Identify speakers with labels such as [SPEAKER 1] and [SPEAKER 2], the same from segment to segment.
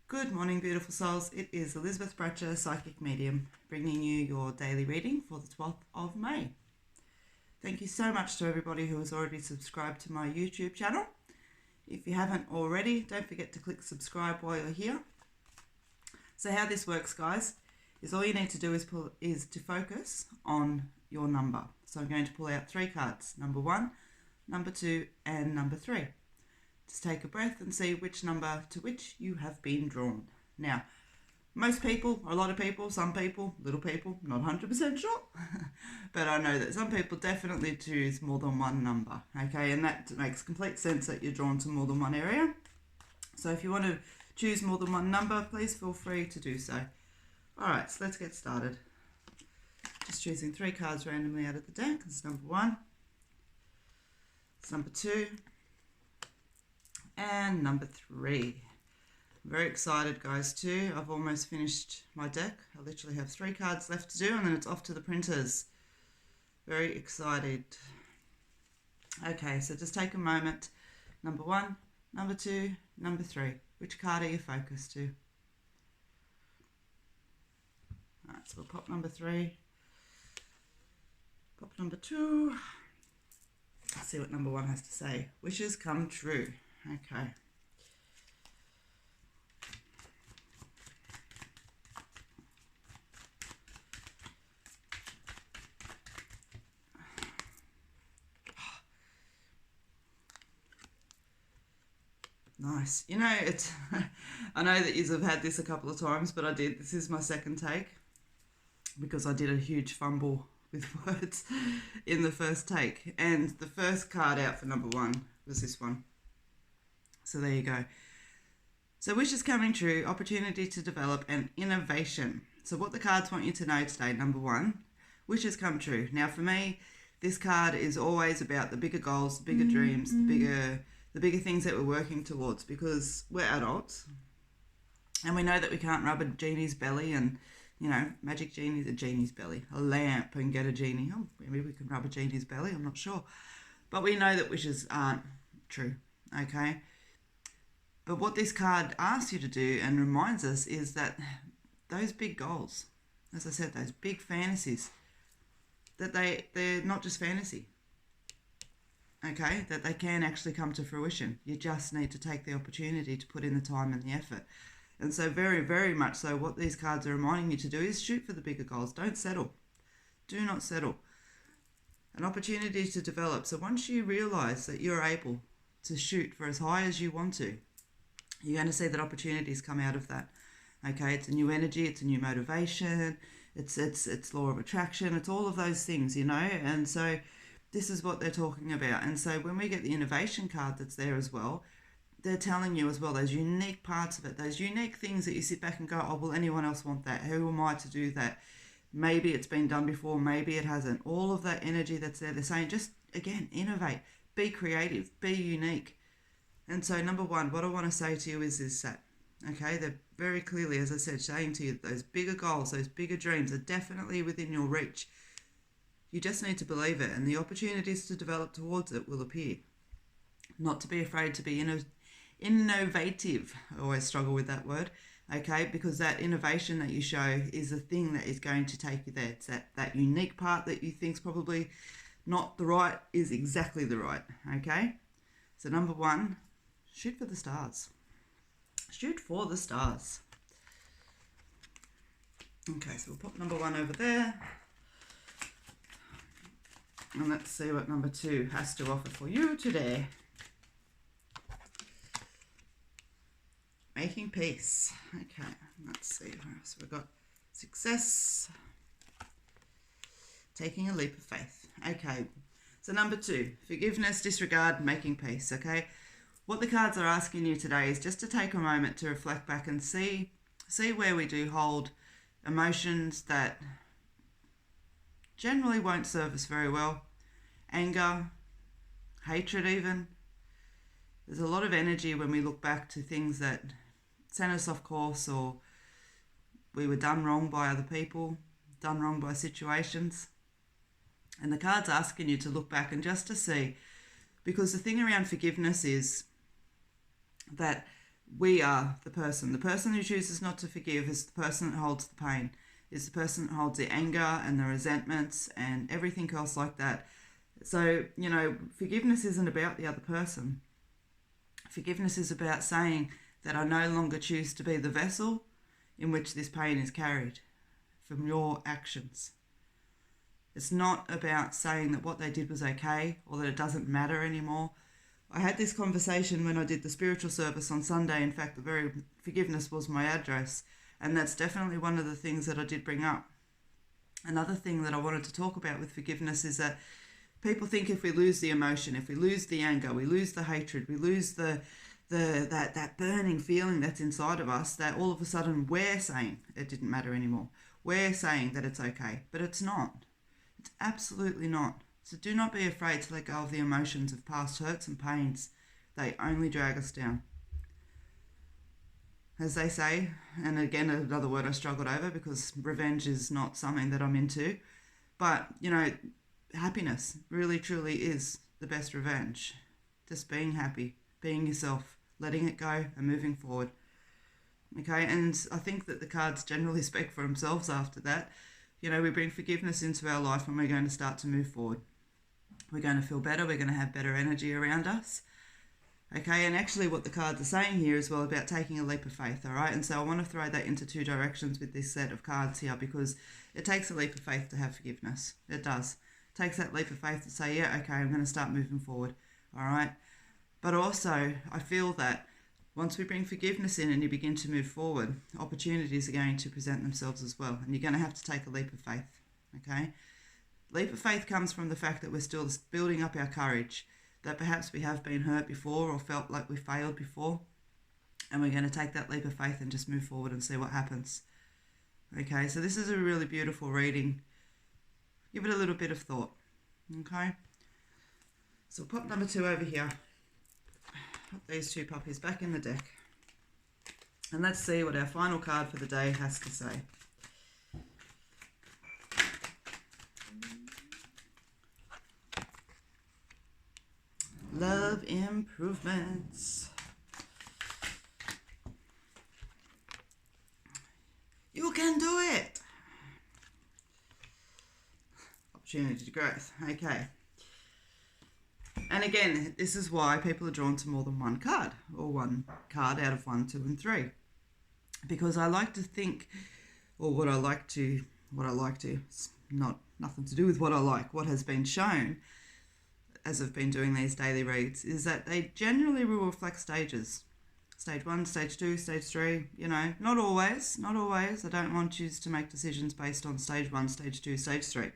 [SPEAKER 1] Good morning, beautiful souls. It is Elizabeth Bratcher, Psychic Medium, bringing you your daily reading for the 12th of May. Thank you so much to everybody who has already subscribed to my YouTube channel. If you haven't already, don't forget to click subscribe while you're here. So how this works, guys, is all you need to do is to focus on your number. So I'm going to pull out 3 cards, number 1, number 2, and number 3. Just take a breath and see which number to which you have been drawn. Now, most people, a lot of people, some people, little people, not 100% sure, but I know that some people definitely choose more than one number, okay? And that makes complete sense that you're drawn to more than one area. So if you want to choose more than one number, please feel free to do so. All right, so let's get started. Just choosing 3 cards randomly out of the deck. It's number 1, it's number 2, and number 3. I'm very excited, guys, too. I've almost finished my deck. I literally have 3 cards left to do, and then it's off to the printers. Very excited. Okay, so just take a moment. Number 1, number 2, number 3. Which card are you focused to? All right, so we'll pop number 3. Pop number 2. Let's see what number 1 has to say. Wishes come true. Okay. Nice. You know, it's I know that you've had this a couple of times, but this is my second take because I did a huge fumble with words in the first take. And the first card out for number 1 was this one. So there you go. So wishes coming true, opportunity to develop, and innovation. So what the cards want you to know today, number 1, wishes come true. Now for me, this card is always about the bigger goals, the bigger dreams, the bigger things that we're working towards, because we're adults and we know that we can't rub a genie's belly and, you know, magic genie's a genie's belly, a lamp and get a genie. Oh, maybe we can rub a genie's belly, I'm not sure. But we know that wishes aren't true, okay? But what this card asks you to do and reminds us is that those big goals, as I said, those big fantasies, that they're not just fantasy, okay? That they can actually come to fruition. You just need to take the opportunity to put in the time and the effort. And so very, very much so what these cards are reminding you to do is shoot for the bigger goals. Don't settle. Do not settle. An opportunity to develop. So once you realize that you're able to shoot for as high as you want to, you're going to see that opportunities come out of that. Okay, it's a new energy, it's a new motivation, it's law of attraction, it's all of those things, you know. And so this is what they're talking about. And so when we get the innovation card that's there as well, they're telling you as well those unique parts of it, those unique things that you sit back and go, oh, will anyone else want that? Who am I to do that? Maybe it's been done before, maybe it hasn't. All of that energy that's there, they're saying just, again, innovate, be creative, be unique. And so number 1, what I want to say to you is that, okay, they're very clearly, as I said, saying to you that those bigger goals, those bigger dreams are definitely within your reach. You just need to believe it, and the opportunities to develop towards it will appear. Not to be afraid to be innovative. I always struggle with that word, okay, because that innovation that you show is the thing that is going to take you there. It's that unique part that you think's probably not the right is exactly the right, okay? So number 1, shoot for the stars. Shoot for the stars. Okay, so we'll pop number 1 over there. And let's see what number 2 has to offer for you today. Making peace. Okay, let's see. So we've got success. Taking a leap of faith. Okay, so number 2, forgiveness, disregard, making peace, okay? What the cards are asking you today is just to take a moment to reflect back and see where we do hold emotions that generally won't serve us very well. Anger, hatred even. There's a lot of energy when we look back to things that sent us off course, or we were done wrong by other people, done wrong by situations. And the card's asking you to look back and just to see, because the thing around forgiveness is that We are the person. The person who chooses not to forgive is the person that holds the pain, is the person that holds the anger and the resentments and everything else like that. So, forgiveness isn't about the other person. Forgiveness is about saying that I no longer choose to be the vessel in which this pain is carried from your actions. It's not about saying that what they did was okay or that it doesn't matter anymore. I had this conversation when I did the spiritual service on Sunday. In fact, the very forgiveness was my address. And that's definitely one of the things that I did bring up. Another thing that I wanted to talk about with forgiveness is that people think if we lose the emotion, if we lose the anger, we lose the hatred, we lose that burning feeling that's inside of us, that all of a sudden we're saying it didn't matter anymore. We're saying that it's okay, but it's not. It's absolutely not. So do not be afraid to let go of the emotions of past hurts and pains. They only drag us down. As they say, and again, another word I struggled over because revenge is not something that I'm into, but, happiness really, truly is the best revenge. Just being happy, being yourself, letting it go and moving forward. Okay, and I think that the cards generally speak for themselves after that. We bring forgiveness into our life and we're going to start to move forward. We're going to feel better. We're going to have better energy around us. Okay, and actually what the cards are saying here is well about taking a leap of faith, all right? And so I want to throw that into two directions with this set of cards here because it takes a leap of faith to have forgiveness. It does. It takes that leap of faith to say, yeah, okay, I'm going to start moving forward, all right? But also, I feel that once we bring forgiveness in and you begin to move forward, opportunities are going to present themselves as well, and you're going to have to take a leap of faith, okay? Leap of faith comes from the fact that we're still building up our courage, that perhaps we have been hurt before or felt like we failed before, and we're going to take that leap of faith and just move forward and see what happens. Okay, so this is a really beautiful reading. Give it a little bit of thought, okay? So we'll pop number 2 over here. Put these two puppies back in the deck. And let's see what our final card for the day has to say. Love improvements. You can do it. Opportunity to growth. Okay. And again, this is why people are drawn to more than one card, or one card out of 1, 2, and 3. Because I like to think, or what I like to, it's nothing to do with what I like, what has been shown as I've been doing these daily reads, is that they generally will reflect stages. Stage 1, stage 2, stage 3, not always. I don't want you to make decisions based on stage 1, stage 2, stage 3.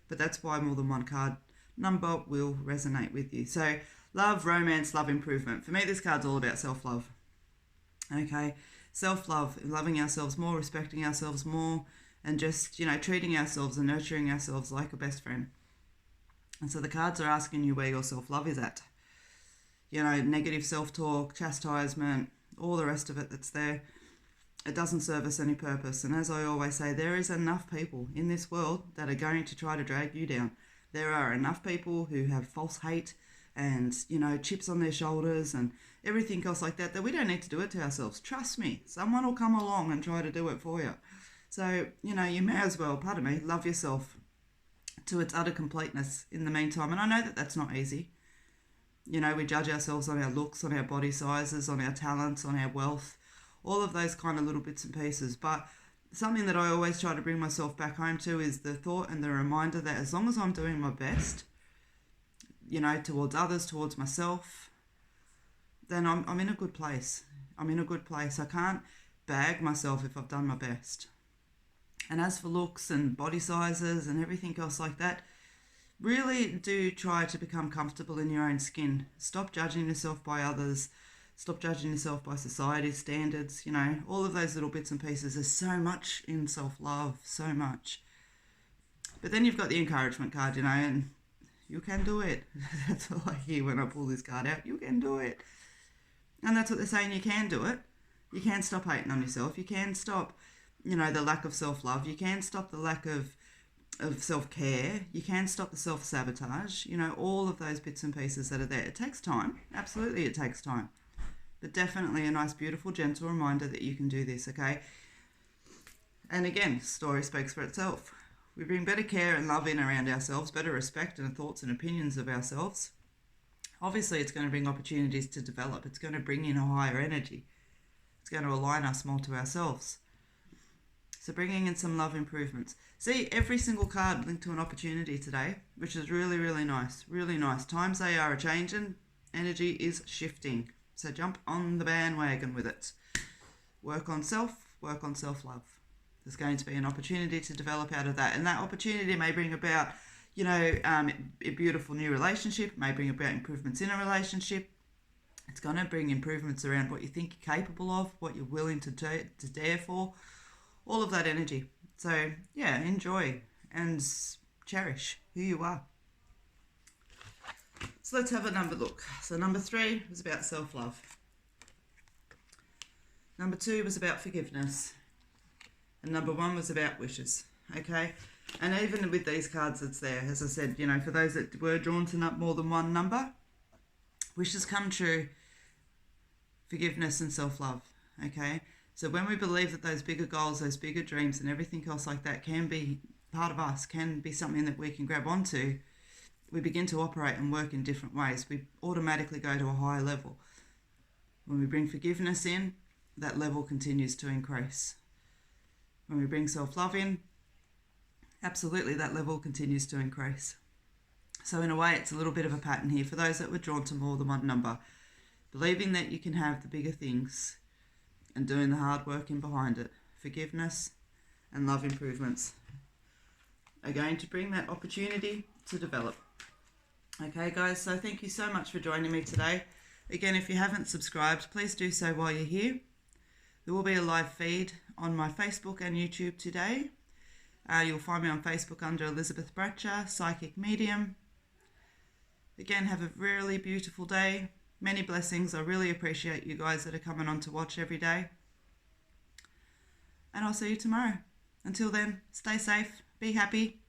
[SPEAKER 1] But that's why more than one card number will resonate with you. So love, romance, love improvement. For me, this card's all about self-love. Okay, self-love, loving ourselves more, respecting ourselves more, and just, treating ourselves and nurturing ourselves like a best friend. And so the cards are asking you where your self-love is at. Negative self-talk, chastisement, all the rest of it that's there. It doesn't serve us any purpose. And as I always say, there is enough people in this world that are going to try to drag you down. There are enough people who have false hate and, chips on their shoulders and everything else like that we don't need to do it to ourselves. Trust me, someone will come along and try to do it for you. So, you may as well, love yourself to its utter completeness in the meantime. And I know that that's not easy. We judge ourselves on our looks, on our body sizes, on our talents, on our wealth, all of those kind of little bits and pieces. But something that I always try to bring myself back home to is the thought and the reminder that as long as I'm doing my best, towards others, towards myself, then I'm in a good place. I can't bag myself if I've done my best. And as for looks and body sizes and everything else like that, really do try to become comfortable in your own skin. Stop judging yourself by others. Stop judging yourself by society's standards. All of those little bits and pieces. There's so much in self-love, so much. But then you've got the encouragement card, and you can do it. That's all I hear when I pull this card out. You can do it. And that's what they're saying, you can do it. You can stop hating on yourself. You can stop, the lack of self-love. You can stop the lack of self-care. You can stop the self-sabotage. All of those bits and pieces that are there. It takes time. Absolutely, it takes time. but definitely a nice, beautiful, gentle reminder that you can do this, okay? And again, story speaks for itself. We bring better care and love in around ourselves, better respect and thoughts and opinions of ourselves. Obviously, it's going to bring opportunities to develop. It's going to bring in a higher energy. It's going to align us more to ourselves. So bringing in some love improvements. See, every single card linked to an opportunity today, which is really, really nice. Really nice. Times they are a-changing. Energy is shifting. So jump on the bandwagon with it. Work on self, work on self-love. There's going to be an opportunity to develop out of that. And that opportunity may bring about, a beautiful new relationship. It may bring about improvements in a relationship. It's going to bring improvements around what you think you're capable of, what you're willing to dare for, all of that energy. So, yeah, enjoy and cherish who you are. So let's have a number look. So number 3 was about self-love. Number 2 was about forgiveness. And number 1 was about wishes, okay? And even with these cards that's there, as I said, for those that were drawn to more than one number, wishes come true, forgiveness and self-love, okay? So when we believe that those bigger goals, those bigger dreams and everything else like that can be part of us, can be something that we can grab onto, we begin to operate and work in different ways. We automatically go to a higher level. When we bring forgiveness in, that level continues to increase. When we bring self-love in, absolutely that level continues to increase. So in a way, it's a little bit of a pattern here for those that were drawn to more than one number. Believing that you can have the bigger things and doing the hard work in behind it. Forgiveness and love improvements are going to bring that opportunity to develop. Okay, guys, so thank you so much for joining me today. Again, if you haven't subscribed, please do so while you're here. There will be a live feed on my Facebook and YouTube today. You'll find me on Facebook under Elizabeth Bratcher, Psychic Medium. Again, have a really beautiful day. Many blessings. I really appreciate you guys that are coming on to watch every day. And I'll see you tomorrow. Until then, stay safe, be happy,